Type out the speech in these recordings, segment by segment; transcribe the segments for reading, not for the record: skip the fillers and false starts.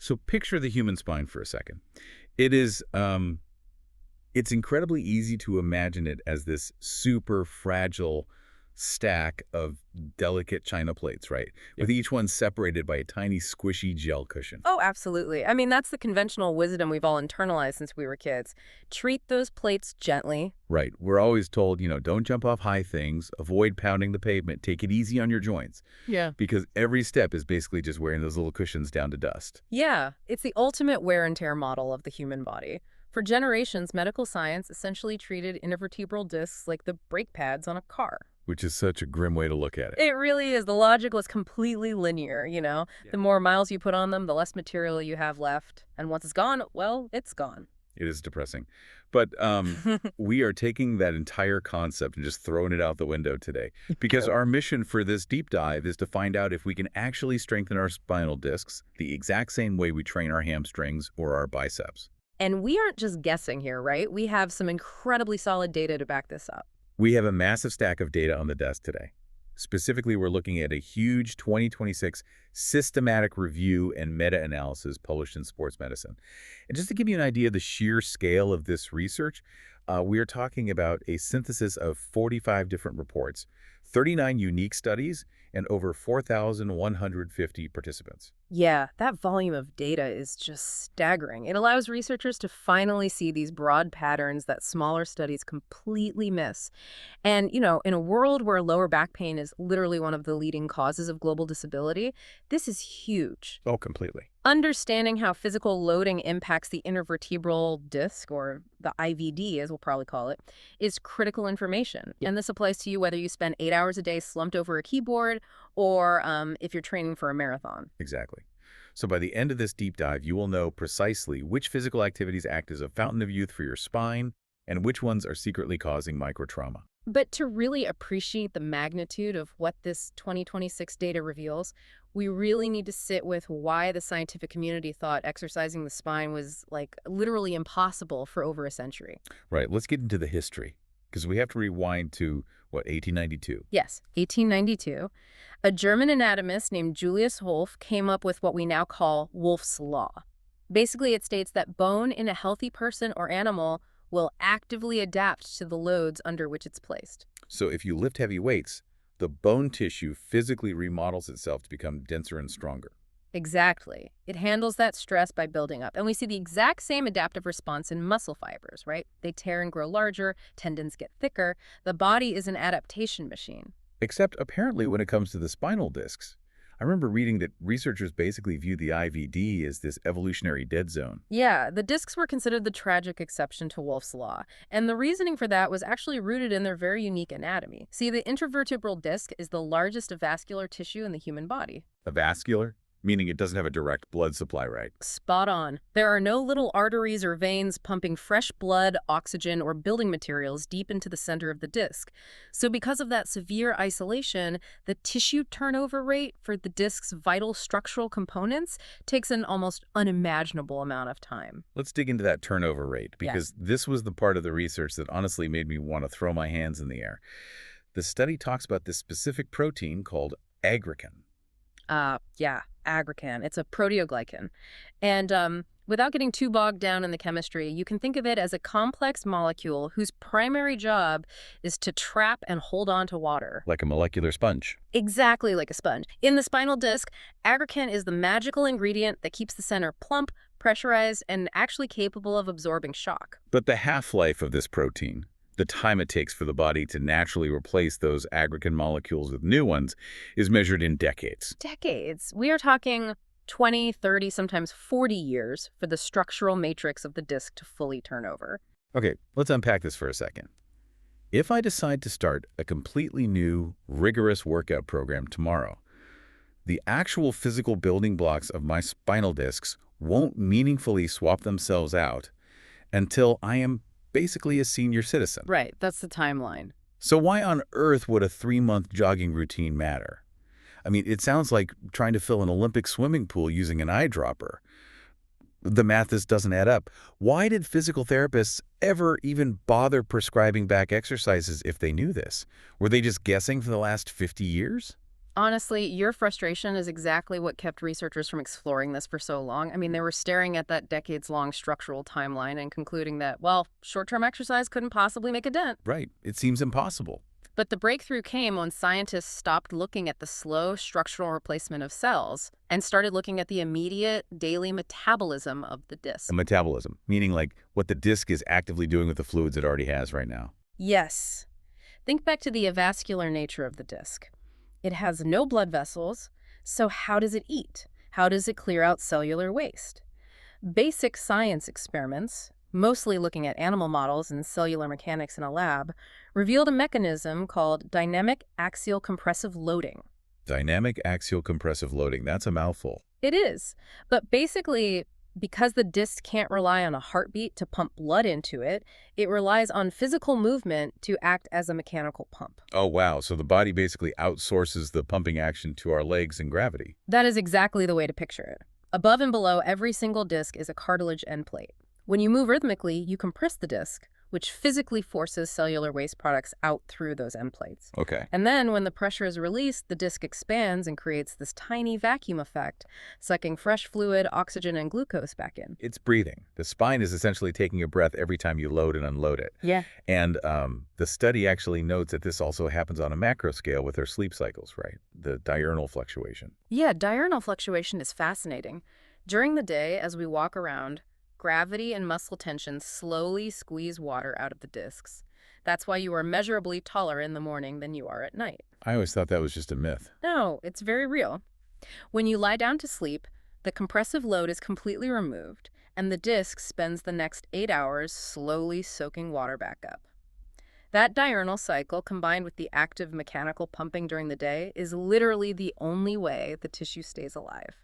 So picture the human spine for a second. It is, it's incredibly easy to imagine it as this super fragile stack of delicate china plates, right? With each one separated by a tiny squishy gel cushion. Oh, absolutely. I mean, that's the conventional wisdom we've all internalized since we were kids. Treat those plates gently. Right. We're always told, don't jump off high things, avoid pounding the pavement, take it easy on your joints, Yeah. because every step is basically just wearing those little cushions down to dust. Yeah, it's the ultimate wear and tear model of the human body. For generations, medical science essentially treated intervertebral discs like the brake pads on a car. Which is such a grim way to look at it. It really is. The logic was completely linear, you know? Yeah. The more miles you put on them, the less material you have left. And once it's gone, well, it's gone. It is depressing. But we are taking that entire concept and just throwing it out the window today. Because our mission for this deep dive is to find out if we can actually strengthen our spinal discs the exact same way we train our hamstrings or our biceps. And we aren't just guessing here, right? We have some incredibly solid data to back this up. We have a massive stack of data on the desk today. Specifically, we're looking at a huge 2026 systematic review and meta-analysis published in Sports Medicine. And just to give you an idea of the sheer scale of this research, we are talking about a synthesis of 45 different reports, 39 unique studies, and over 4,150 participants. Yeah, that volume of data is just staggering. It allows researchers to finally see these broad patterns that smaller studies completely miss. And, in a world where lower back pain is literally one of the leading causes of global disability, this is huge. Oh, completely. Understanding how physical loading impacts the intervertebral disc, or the IVD as we'll probably call it, is critical information. Yeah. And this applies to you whether you spend 8 hours a day slumped over a keyboard or if you're training for a marathon. Exactly. So by the end of this deep dive, you will know precisely which physical activities act as a fountain of youth for your spine and which ones are secretly causing microtrauma. But to really appreciate the magnitude of what this 2026 data reveals, we really need to sit with why the scientific community thought exercising the spine was, literally impossible for over a century. Right. Let's get into the history, because we have to rewind to, 1892? Yes, 1892. A German anatomist named Julius Wolff came up with what we now call Wolff's Law. Basically, it states that bone in a healthy person or animal will actively adapt to the loads under which it's placed. So if you lift heavy weights, the bone tissue physically remodels itself to become denser and stronger. Exactly. It handles that stress by building up. And we see the exact same adaptive response in muscle fibers, right? They tear and grow larger, tendons get thicker. The body is an adaptation machine. Except apparently when it comes to the spinal discs. I remember reading that researchers basically view the IVD as this evolutionary dead zone. Yeah, the discs were considered the tragic exception to Wolff's Law. And the reasoning for that was actually rooted in their very unique anatomy. See, the intervertebral disc is the largest vascular tissue in the human body. A vascular? Meaning it doesn't have a direct blood supply, right? Spot on. There are no little arteries or veins pumping fresh blood, oxygen, or building materials deep into the center of the disc. So because of that severe isolation, the tissue turnover rate for the disc's vital structural components takes an almost unimaginable amount of time. Let's dig into that turnover rate, because this was the part of the research that honestly made me want to throw my hands in the air. The study talks about this specific protein called aggrecan. Yeah, aggrecan. It's a proteoglycan. And without getting too bogged down in the chemistry, you can think of it as a complex molecule whose primary job is to trap and hold on to water. Like a molecular sponge. Exactly like a sponge. In the spinal disc, aggrecan is the magical ingredient that keeps the center plump, pressurized, and actually capable of absorbing shock. But the half-life of this protein, the time it takes for the body to naturally replace those aggrecan molecules with new ones, is measured in decades. Decades. We are talking 20, 30, sometimes 40 years for the structural matrix of the disc to fully turn over. Okay, let's unpack this for a second. If I decide to start a completely new, rigorous workout program tomorrow, the actual physical building blocks of my spinal discs won't meaningfully swap themselves out until I am basically a senior citizen. Right, that's the timeline. So why on earth would a 3-month jogging routine matter? I mean, it sounds like trying to fill an Olympic swimming pool using an eyedropper. The math just doesn't add up. Why did physical therapists ever even bother prescribing back exercises if they knew this? Were they just guessing for the last 50 years? Honestly, your frustration is exactly what kept researchers from exploring this for so long. I mean, they were staring at that decades-long structural timeline and concluding that, well, short-term exercise couldn't possibly make a dent. Right. It seems impossible. But the breakthrough came when scientists stopped looking at the slow structural replacement of cells and started looking at the immediate daily metabolism of the A disc. metabolism, meaning like what the disc is actively doing with the fluids it already has right now. Yes. Think back to the avascular nature of the disc. It has no blood vessels, so how does it eat? How does it clear out cellular waste? Basic science experiments, mostly looking at animal models and cellular mechanics in a lab, revealed a mechanism called dynamic axial compressive loading. Dynamic axial compressive loading. That's a mouthful. It is, but basically, because the disc can't rely on a heartbeat to pump blood into it, it relies on physical movement to act as a mechanical pump. Oh, wow. So the body basically outsources the pumping action to our legs and gravity. That is exactly the way to picture it. Above and below every single disc is a cartilage end plate. When you move rhythmically, you compress the disc, which physically forces cellular waste products out through those end plates. Okay. And then when the pressure is released, the disc expands and creates this tiny vacuum effect, sucking fresh fluid, oxygen, and glucose back in. It's breathing. The spine is essentially taking a breath every time you load and unload it. Yeah. And the study actually notes that this also happens on a macro scale with our sleep cycles, right? The diurnal fluctuation. Yeah, diurnal fluctuation is fascinating. During the day, as we walk around, gravity and muscle tension slowly squeeze water out of the discs. That's why you are measurably taller in the morning than you are at night. I always thought that was just a myth. No, it's very real. When you lie down to sleep, the compressive load is completely removed, and the disc spends the next 8 hours slowly soaking water back up. That diurnal cycle, combined with the active mechanical pumping during the day, is literally the only way the tissue stays alive.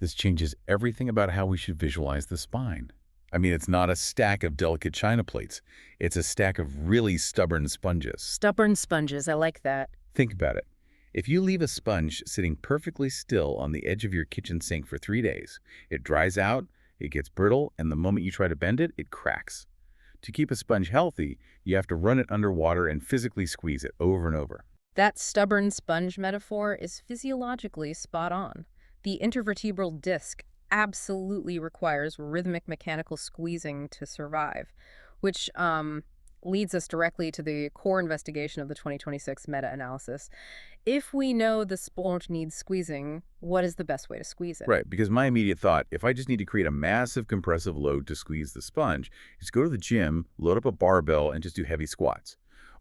This changes everything about how we should visualize the spine. I mean, it's not a stack of delicate china plates. It's a stack of really stubborn sponges. Stubborn sponges, I like that. Think about it. If you leave a sponge sitting perfectly still on the edge of your kitchen sink for 3 days, it dries out, it gets brittle, and the moment you try to bend it, it cracks. To keep a sponge healthy, you have to run it under water and physically squeeze it over and over. That stubborn sponge metaphor is physiologically spot on. The intervertebral disc absolutely requires rhythmic mechanical squeezing to survive, which leads us directly to the core investigation of the 2026 meta-analysis. If we know the sponge needs squeezing, what is the best way to squeeze it? Right, because my immediate thought, if I just need to create a massive compressive load to squeeze the sponge, is go to the gym, load up a barbell, and just do heavy squats.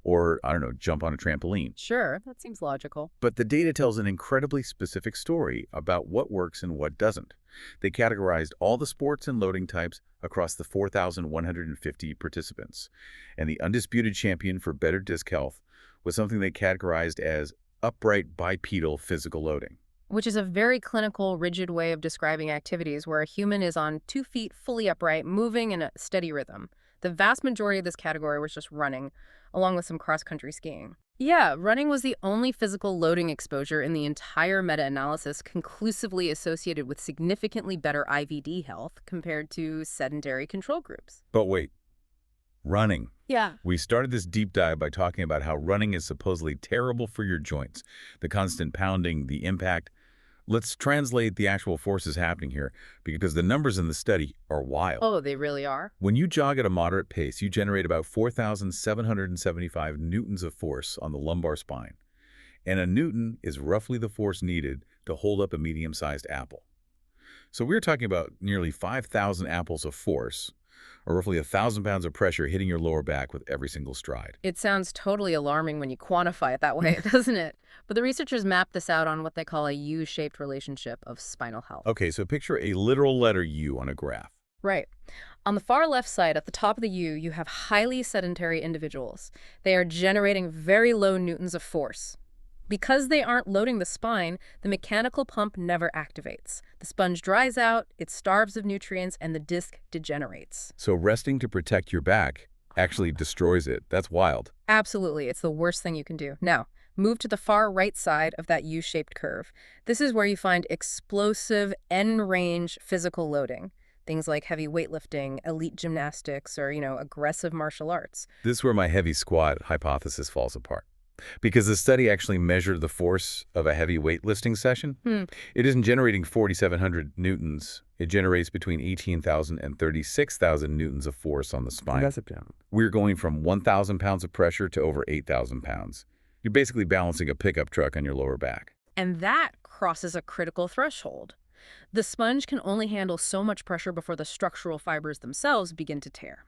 Or, I don't know, jump on a trampoline. Sure, that seems logical. But the data tells an incredibly specific story about what works and what doesn't. They categorized all the sports and loading types across the 4,150 participants. And the undisputed champion for better disc health was something they categorized as upright bipedal physical loading. Which is a very clinical, rigid way of describing activities where a human is on 2 feet fully upright, moving in a steady rhythm. The vast majority of this category was just running, along with some cross-country skiing. Yeah, running was the only physical loading exposure in the entire meta-analysis conclusively associated with significantly better IVD health compared to sedentary control groups. But wait, running. Yeah. We started this deep dive by talking about how running is supposedly terrible for your joints, the constant pounding, the impact. Let's translate the actual forces happening here, because the numbers in the study are wild. Oh, they really are? When you jog at a moderate pace, you generate about 4,775 newtons of force on the lumbar spine. And a newton is roughly the force needed to hold up a medium-sized apple. So we're talking about nearly 5,000 apples of force, or roughly 1,000 pounds of pressure hitting your lower back with every single stride. It sounds totally alarming when you quantify it that way, doesn't it? But the researchers mapped this out on what they call a U-shaped relationship of spinal health. Okay, so picture a literal letter U on a graph. Right. On the far left side, at the top of the U, you have highly sedentary individuals. They are generating very low newtons of force. Because they aren't loading the spine, the mechanical pump never activates. The sponge dries out, it starves of nutrients, and the disc degenerates. So resting to protect your back actually destroys it. That's wild. Absolutely. It's the worst thing you can do. Now, move to the far right side of that U-shaped curve. This is where you find explosive, end-range physical loading. Things like heavy weightlifting, elite gymnastics, or, aggressive martial arts. This is where my heavy squat hypothesis falls apart. because the study actually measured the force of a heavy weightlifting session. Hmm. It isn't generating 4,700 newtons. It generates between 18,000 and 36,000 newtons of force on the spine. That's a pound. We're going from 1,000 pounds of pressure to over 8,000 pounds. You're basically balancing a pickup truck on your lower back. And that crosses a critical threshold. The sponge can only handle so much pressure before the structural fibers themselves begin to tear.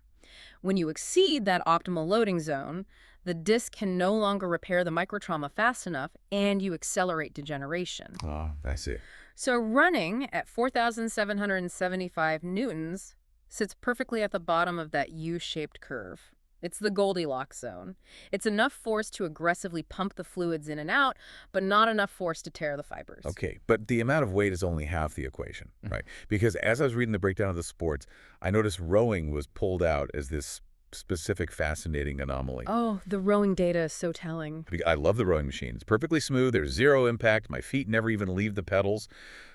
When you exceed that optimal loading zone, the disc can no longer repair the microtrauma fast enough, and you accelerate degeneration. Oh, I see. So running at 4,775 newtons sits perfectly at the bottom of that U-shaped curve. It's the Goldilocks zone. It's enough force to aggressively pump the fluids in and out, but not enough force to tear the fibers. Okay, but the amount of weight is only half the equation, right? Because as I was reading the breakdown of the sports, I noticed rowing was pulled out as this specific fascinating anomaly. Oh, the rowing data is so telling. I love the rowing machine. It's perfectly smooth. There's zero impact. My feet never even leave the pedals.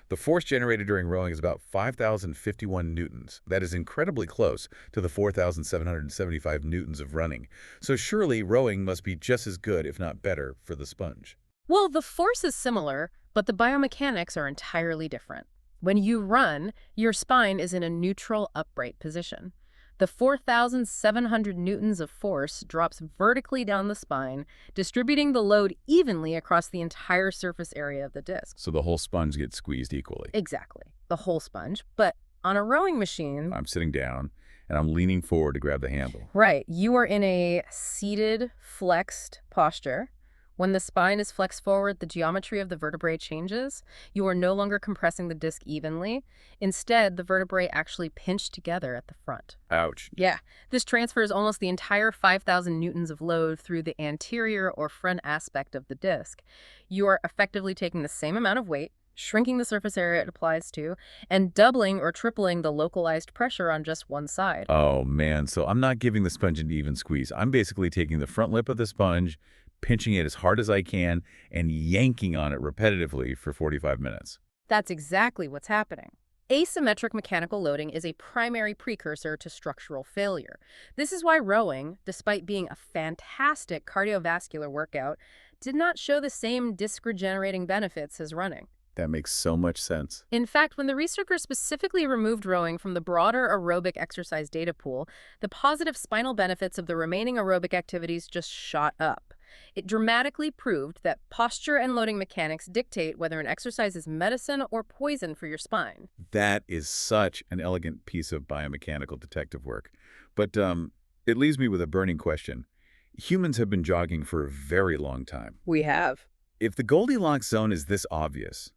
The force generated during rowing is about 5,051 newtons. That is incredibly close to the 4,775 newtons of running. So surely rowing must be just as good, if not better, for the sponge. Well, the force is similar, but the biomechanics are entirely different. When you run, your spine is in a neutral upright position. The 4,700 newtons of force drops vertically down the spine, distributing the load evenly across the entire surface area of the disc. So the whole sponge gets squeezed equally. Exactly, the whole sponge. But on a rowing machine... I'm sitting down, and I'm leaning forward to grab the handle. Right, you are in a seated, flexed posture. When the spine is flexed forward, the geometry of the vertebrae changes. You are no longer compressing the disc evenly. Instead, the vertebrae actually pinch together at the front. Ouch. Yeah, this transfers almost the entire 5,000 newtons of load through the anterior or front aspect of the disc. You are effectively taking the same amount of weight, shrinking the surface area it applies to, and doubling or tripling the localized pressure on just one side. Oh, man. So I'm not giving the sponge an even squeeze. I'm basically taking the front lip of the sponge, pinching it as hard as I can, and yanking on it repetitively for 45 minutes. That's exactly what's happening. Asymmetric mechanical loading is a primary precursor to structural failure. This is why rowing, despite being a fantastic cardiovascular workout, did not show the same disc-regenerating benefits as running. That makes so much sense. In fact, when the researchers specifically removed rowing from the broader aerobic exercise data pool, the positive spinal benefits of the remaining aerobic activities just shot up. It dramatically proved that posture and loading mechanics dictate whether an exercise is medicine or poison for your spine. That is such an elegant piece of biomechanical detective work. But it leaves me with a burning question. Humans have been jogging for a very long time. We have. If the Goldilocks zone is this obvious,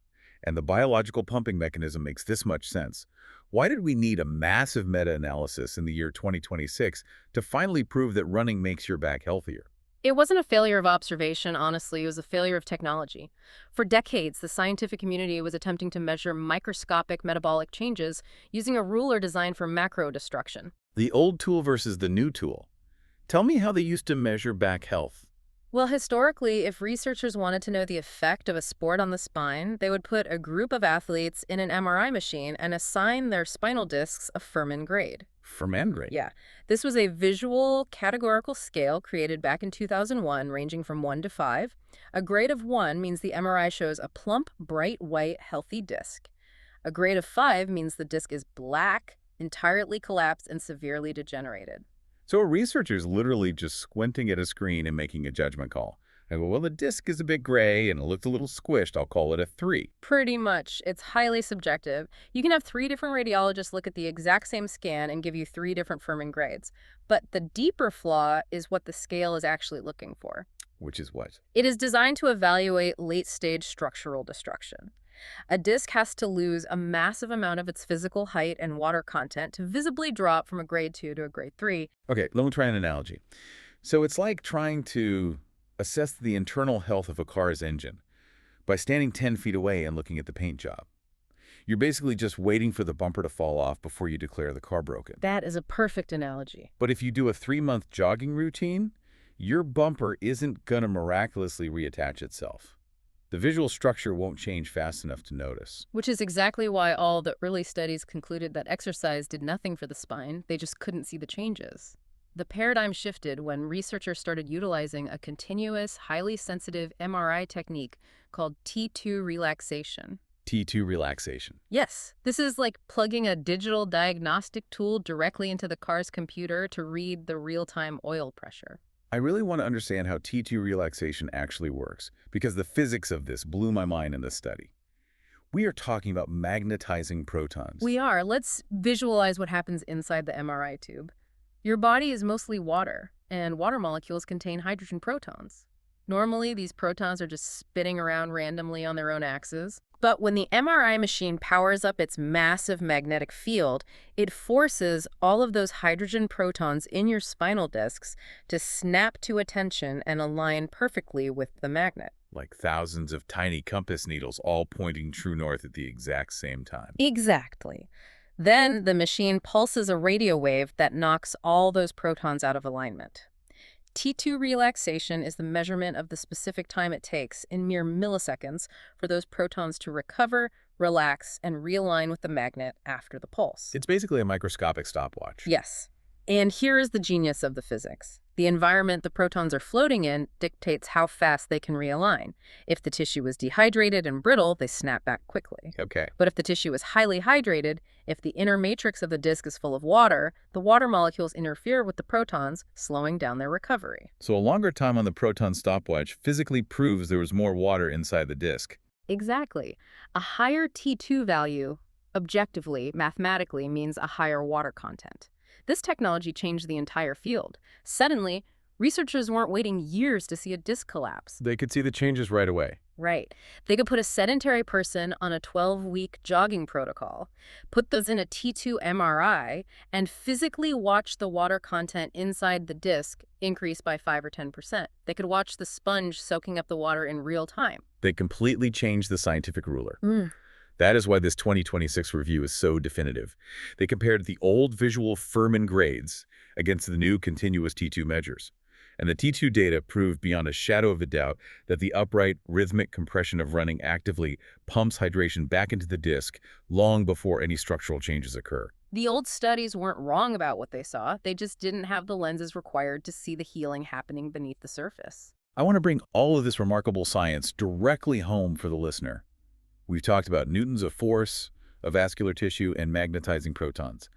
and the biological pumping mechanism makes this much sense, why did we need a massive meta-analysis in the year 2026 to finally prove that running makes your back healthier? It wasn't a failure of observation, honestly. It was a failure of technology. For decades, the scientific community was attempting to measure microscopic metabolic changes using a ruler designed for macro destruction. The old tool versus the new tool. Tell me how they used to measure back health. Well, historically, if researchers wanted to know the effect of a sport on the spine, they would put a group of athletes in an MRI machine and assign their spinal discs a Fuhrman grade. Fuhrman grade? Yeah. This was a visual categorical scale created back in 2001, ranging from 1 to 5. A grade of 1 means the MRI shows a plump, bright, white, healthy disc. A grade of 5 means the disc is black, entirely collapsed, and severely degenerated. So a researcher's literally just squinting at a screen and making a judgment call. I go, well, the disc is a bit gray and it looks a little squished. I'll call it a 3. Pretty much. It's highly subjective. You can have 3 different radiologists look at the exact same scan and give you 3 different Fuhrman grades. But the deeper flaw is what the scale is actually looking for. Which is what? It is designed to evaluate late-stage structural destruction. A disc has to lose a massive amount of its physical height and water content to visibly drop from a grade 2 to a grade 3. Okay, let me try an analogy. So it's like trying to assess the internal health of a car's engine by standing 10 feet away and looking at the paint job. You're basically just waiting for the bumper to fall off before you declare the car broken. That is a perfect analogy. But if you do a 3-month jogging routine, your bumper isn't going to miraculously reattach itself. The visual structure won't change fast enough to notice. Which is exactly why all the early studies concluded that exercise did nothing for the spine. They just couldn't see the changes. The paradigm shifted when researchers started utilizing a continuous, highly sensitive MRI technique called T2 relaxation. T2 relaxation. Yes, this is like plugging a digital diagnostic tool directly into the car's computer to read the real-time oil pressure. I really want to understand how T2 relaxation actually works, because the physics of this blew my mind in this study. We are talking about magnetizing protons. We are. Let's visualize what happens inside the MRI tube. Your body is mostly water, and water molecules contain hydrogen protons. Normally, these protons are just spinning around randomly on their own axes. But when the MRI machine powers up its massive magnetic field, it forces all of those hydrogen protons in your spinal discs to snap to attention and align perfectly with the magnet. Like thousands of tiny compass needles all pointing true north at the exact same time. Exactly. Then the machine pulses a radio wave that knocks all those protons out of alignment. T2 relaxation is the measurement of the specific time it takes, in mere milliseconds, for those protons to recover, relax, and realign with the magnet after the pulse. It's basically a microscopic stopwatch. Yes. And here is the genius of the physics. The environment the protons are floating in dictates how fast they can realign. If the tissue is dehydrated and brittle, they snap back quickly. Okay. But if the tissue is highly hydrated, if the inner matrix of the disc is full of water, the water molecules interfere with the protons, slowing down their recovery. So a longer time on the proton stopwatch physically proves there was more water inside the disk. Exactly. A higher T2 value, objectively, mathematically, means a higher water content. This technology changed the entire field. Suddenly, researchers weren't waiting years to see a disc collapse. They could see the changes right away. Right. They could put a sedentary person on a 12-week jogging protocol, put those in a T2 MRI, and physically watch the water content inside the disc increase by 5 or 10%. They could watch the sponge soaking up the water in real time. They completely changed the scientific ruler. That is why this 2026 review is so definitive. They compared the old visual Furman grades against the new continuous T2 measures. And the T2 data proved beyond a shadow of a doubt that the upright, rhythmic compression of running actively pumps hydration back into the disc long before any structural changes occur. The old studies weren't wrong about what they saw. They just didn't have the lenses required to see the healing happening beneath the surface. I want to bring all of this remarkable science directly home for the listener. We've talked about newtons of force, of vascular tissue, and magnetizing protons.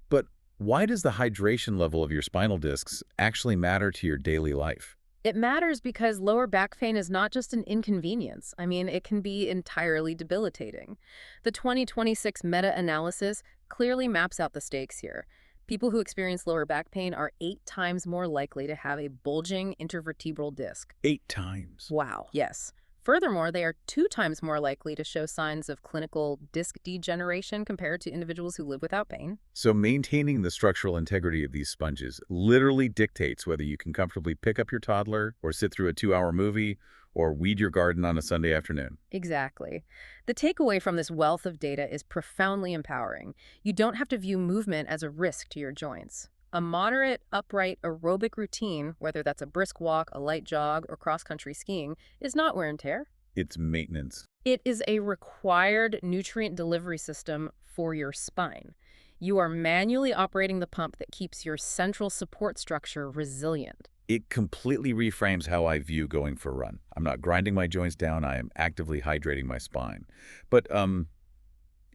But why does the hydration level of your spinal discs actually matter to your daily life? It matters because lower back pain is not just an inconvenience. I mean, it can be entirely debilitating. The 2026 meta-analysis clearly maps out the stakes here. People who experience lower back pain are 8 times more likely to have a bulging intervertebral disc. 8 times. Wow. Yes. Furthermore, they are 2 times more likely to show signs of clinical disc degeneration compared to individuals who live without pain. So maintaining the structural integrity of these sponges literally dictates whether you can comfortably pick up your toddler or sit through a 2-hour movie or weed your garden on a Sunday afternoon. Exactly. The takeaway from this wealth of data is profoundly empowering. You don't have to view movement as a risk to your joints. A moderate, upright, aerobic routine, whether that's a brisk walk, a light jog, or cross-country skiing, is not wear and tear. It's maintenance. It is a required nutrient delivery system for your spine. You are manually operating the pump that keeps your central support structure resilient. It completely reframes how I view going for a run. I'm not grinding my joints down, I am actively hydrating my spine. But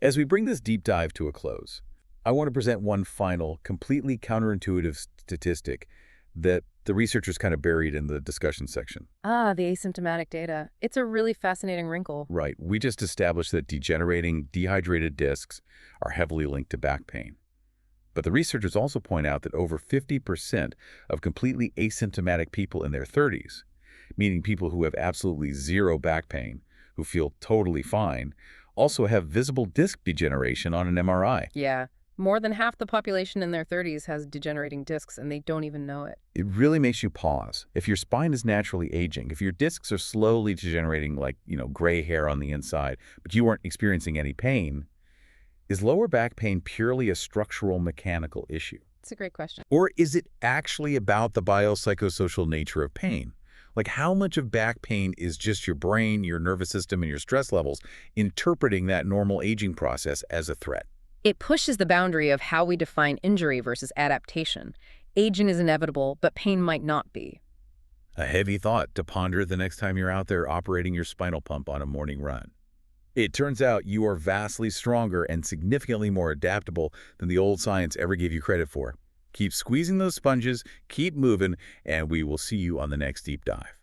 as we bring this deep dive to a close, I want to present one final, completely counterintuitive statistic that the researchers kind of buried in the discussion section. Ah, the asymptomatic data. It's a really fascinating wrinkle. Right. We just established that degenerating, dehydrated discs are heavily linked to back pain. But the researchers also point out that over 50% of completely asymptomatic people in their 30s, meaning people who have absolutely zero back pain, who feel totally fine, also have visible disc degeneration on an MRI. Yeah. More than half the population in their 30s has degenerating discs, and they don't even know it. It really makes you pause. If your spine is naturally aging, if your discs are slowly degenerating like, gray hair on the inside, but you aren't experiencing any pain, is lower back pain purely a structural mechanical issue? It's a great question. Or is it actually about the biopsychosocial nature of pain? Like, how much of back pain is just your brain, your nervous system, and your stress levels interpreting that normal aging process as a threat? It pushes the boundary of how we define injury versus adaptation. Aging is inevitable, but pain might not be. A heavy thought to ponder the next time you're out there operating your spinal pump on a morning run. It turns out you are vastly stronger and significantly more adaptable than the old science ever gave you credit for. Keep squeezing those sponges, keep moving, and we will see you on the next deep dive.